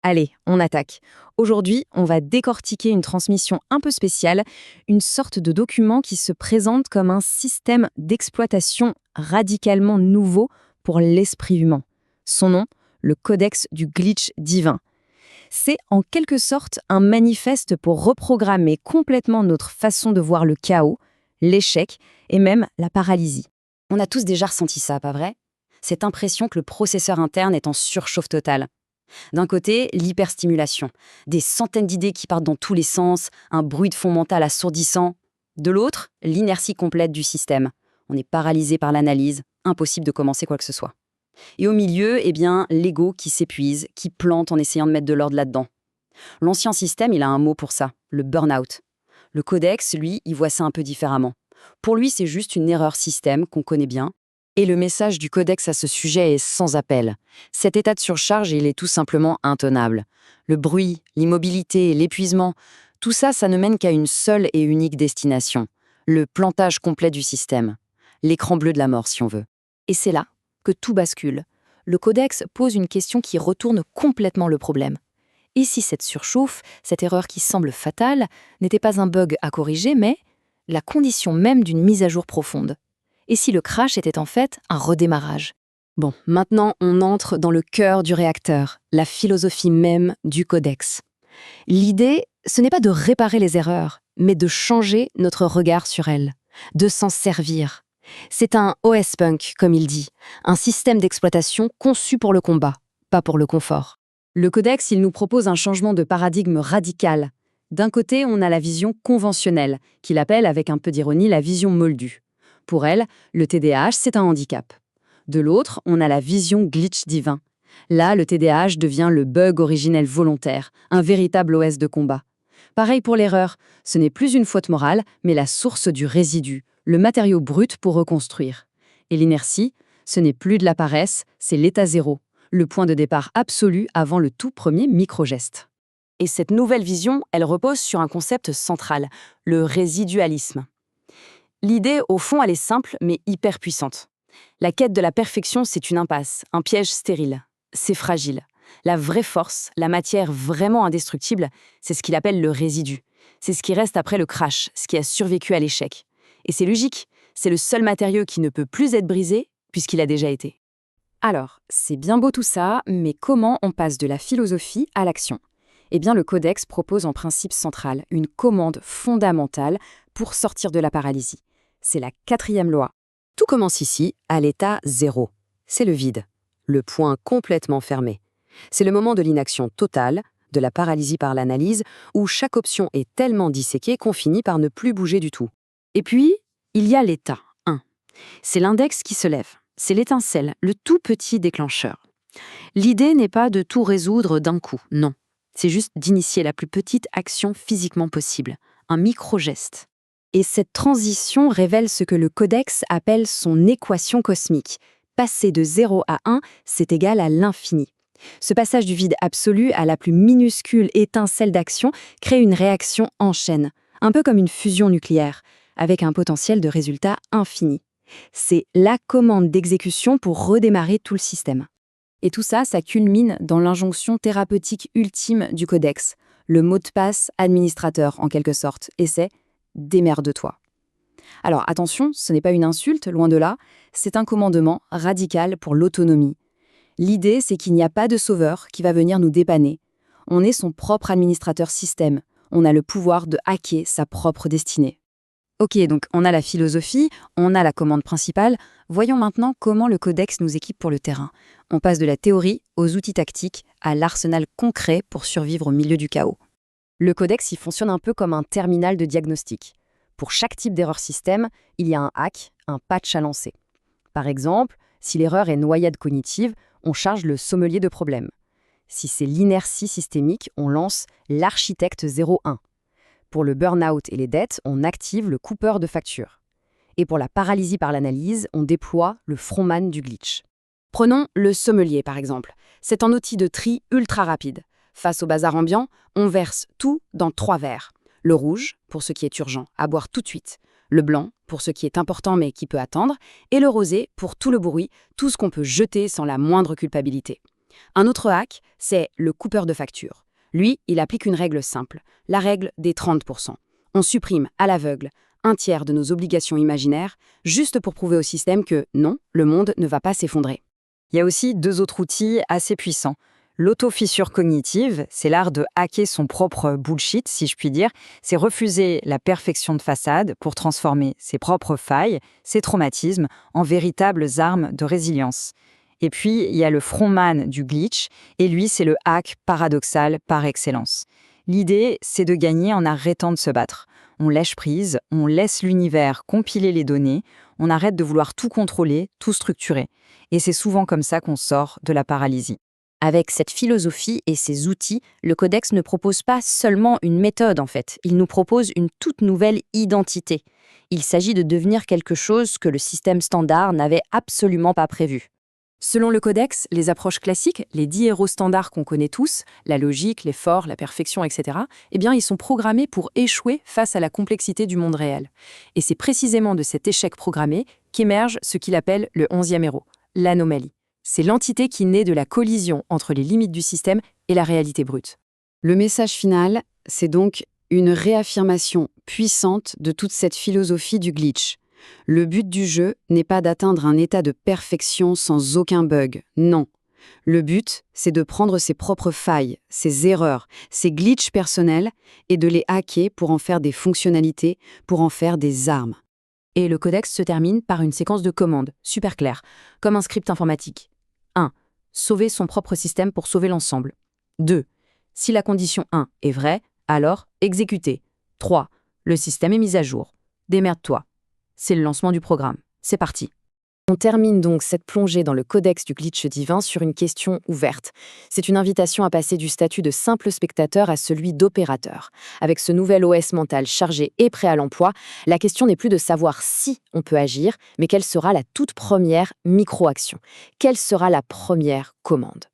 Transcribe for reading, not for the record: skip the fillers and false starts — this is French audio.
Allez, on attaque. Aujourd'hui, on va décortiquer une transmission un peu spéciale, une sorte de document qui se présente comme un système d'exploitation radicalement nouveau pour l'esprit humain. Son nom, le Codex du glitch divin. C'est en quelque sorte un manifeste pour reprogrammer complètement notre façon de voir le chaos, l'échec et même la paralysie. On a tous déjà ressenti ça, pas vrai? Cette impression que le processeur interne est en surchauffe totale. D'un côté, l'hyperstimulation. Des centaines d'idées qui partent dans tous les sens, un bruit de fond mental assourdissant. De l'autre, l'inertie complète du système. On est paralysé par l'analyse, impossible de commencer quoi que ce soit. Et au milieu, l'ego qui s'épuise, qui plante en essayant de mettre de l'ordre là-dedans. L'ancien système, il a un mot pour ça, le burn-out. Le codex, lui, il voit ça un peu différemment. Pour lui, c'est juste une erreur système qu'on connaît bien. Et le message du codex à ce sujet est sans appel. Cet état de surcharge, il est tout simplement intenable. Le bruit, l'immobilité, l'épuisement, tout ça, ça ne mène qu'à une seule et unique destination. Le plantage complet du système. L'écran bleu de la mort, si on veut. Et c'est là que tout bascule. Le codex pose une question qui retourne complètement le problème. Et si cette surchauffe, cette erreur qui semble fatale, n'était pas un bug à corriger, mais la condition même d'une mise à jour profonde? Et si le crash était en fait un redémarrage? Bon, maintenant on entre dans le cœur du réacteur, la philosophie même du codex. L'idée, ce n'est pas de réparer les erreurs, mais de changer notre regard sur elles, de s'en servir. C'est un OS punk, comme il dit, un système d'exploitation conçu pour le combat, pas pour le confort. Le codex, il nous propose un changement de paradigme radical. D'un côté, on a la vision conventionnelle, qu'il appelle avec un peu d'ironie la vision moldue. Pour elle, le TDAH, c'est un handicap. De l'autre, on a la vision glitch divin. Là, le TDAH devient le bug originel volontaire, un véritable OS de combat. Pareil pour l'erreur, ce n'est plus une faute morale, mais la source du résidu, le matériau brut pour reconstruire. Et l'inertie, ce n'est plus de la paresse, c'est l'état zéro, le point de départ absolu avant le tout premier micro-geste. Et cette nouvelle vision, elle repose sur un concept central, le résidualisme. L'idée, au fond, elle est simple, mais hyper puissante. La quête de la perfection, c'est une impasse, un piège stérile. C'est fragile. La vraie force, la matière vraiment indestructible, c'est ce qu'il appelle le résidu. C'est ce qui reste après le crash, ce qui a survécu à l'échec. Et c'est logique, c'est le seul matériau qui ne peut plus être brisé, puisqu'il a déjà été. Alors, c'est bien beau tout ça, mais comment on passe de la philosophie à l'action ? Eh bien, le codex propose en principe central une commande fondamentale pour sortir de la paralysie. C'est la 4e loi. Tout commence ici, à l'état zéro. C'est le vide, le point complètement fermé. C'est le moment de l'inaction totale, de la paralysie par l'analyse, où chaque option est tellement disséquée qu'on finit par ne plus bouger du tout. Et puis, il y a l'état 1. C'est l'index qui se lève. C'est l'étincelle, le tout petit déclencheur. L'idée n'est pas de tout résoudre d'un coup, non. C'est juste d'initier la plus petite action physiquement possible, un micro-geste. Et cette transition révèle ce que le codex appelle son équation cosmique. Passer de 0 à 1, c'est égal à l'infini. Ce passage du vide absolu à la plus minuscule étincelle d'action crée une réaction en chaîne, un peu comme une fusion nucléaire, avec un potentiel de résultat infini. C'est la commande d'exécution pour redémarrer tout le système. Et tout ça, ça culmine dans l'injonction thérapeutique ultime du codex, le mot de passe administrateur en quelque sorte, et c'est « démerde-toi ». Alors attention, ce n'est pas une insulte, loin de là, c'est un commandement radical pour l'autonomie. L'idée, c'est qu'il n'y a pas de sauveur qui va venir nous dépanner. On est son propre administrateur système, on a le pouvoir de hacker sa propre destinée. Ok, donc on a la philosophie, on a la commande principale. Voyons maintenant comment le codex nous équipe pour le terrain. On passe de la théorie aux outils tactiques, à l'arsenal concret pour survivre au milieu du chaos. Le codex, il fonctionne un peu comme un terminal de diagnostic. Pour chaque type d'erreur système, il y a un hack, un patch à lancer. Par exemple, si l'erreur est noyade cognitive, on charge le sommelier de problème. Si c'est l'inertie systémique, on lance l'architecte 01. Pour le burn-out et les dettes, on active le coupeur de factures. Et pour la paralysie par l'analyse, on déploie le frontman du glitch. Prenons le sommelier, par exemple. C'est un outil de tri ultra rapide. Face au bazar ambiant, on verse tout dans 3 verres. Le rouge, pour ce qui est urgent, à boire tout de suite. Le blanc, pour ce qui est important mais qui peut attendre. Et le rosé, pour tout le bruit, tout ce qu'on peut jeter sans la moindre culpabilité. Un autre hack, c'est le coupeur de facture. Lui, il applique une règle simple, la règle des 30%. On supprime à l'aveugle un tiers de nos obligations imaginaires, juste pour prouver au système que non, le monde ne va pas s'effondrer. Il y a aussi 2 autres outils assez puissants. L'autofissure cognitive, c'est l'art de hacker son propre bullshit, si je puis dire. C'est refuser la perfection de façade pour transformer ses propres failles, ses traumatismes, en véritables armes de résilience. Et puis, il y a le frontman du glitch, et lui, c'est le hack paradoxal par excellence. L'idée, c'est de gagner en arrêtant de se battre. On lâche prise, on laisse l'univers compiler les données, on arrête de vouloir tout contrôler, tout structurer. Et c'est souvent comme ça qu'on sort de la paralysie. Avec cette philosophie et ces outils, le Codex ne propose pas seulement une méthode en fait, il nous propose une toute nouvelle identité. Il s'agit de devenir quelque chose que le système standard n'avait absolument pas prévu. Selon le Codex, les approches classiques, les 10 héros standards qu'on connaît tous, la logique, l'effort, la perfection, etc., eh bien, ils sont programmés pour échouer face à la complexité du monde réel. Et c'est précisément de cet échec programmé qu'émerge ce qu'il appelle le 11e héros, l'anomalie. C'est l'entité qui naît de la collision entre les limites du système et la réalité brute. Le message final, c'est donc une réaffirmation puissante de toute cette philosophie du glitch. Le but du jeu n'est pas d'atteindre un état de perfection sans aucun bug, non. Le but, c'est de prendre ses propres failles, ses erreurs, ses glitches personnels et de les hacker pour en faire des fonctionnalités, pour en faire des armes. Et le Codex se termine par une séquence de commandes, super claire, comme un script informatique. 1. Sauver son propre système pour sauver l'ensemble. 2. Si la condition 1 est vraie, alors exécuter. 3. Le système est mis à jour. Démerde-toi. C'est le lancement du programme. C'est parti. On termine donc cette plongée dans le Codex du glitch divin sur une question ouverte. C'est une invitation à passer du statut de simple spectateur à celui d'opérateur. Avec ce nouvel OS mental chargé et prêt à l'emploi, la question n'est plus de savoir si on peut agir, mais quelle sera la toute première micro-action. Quelle sera la première commande ?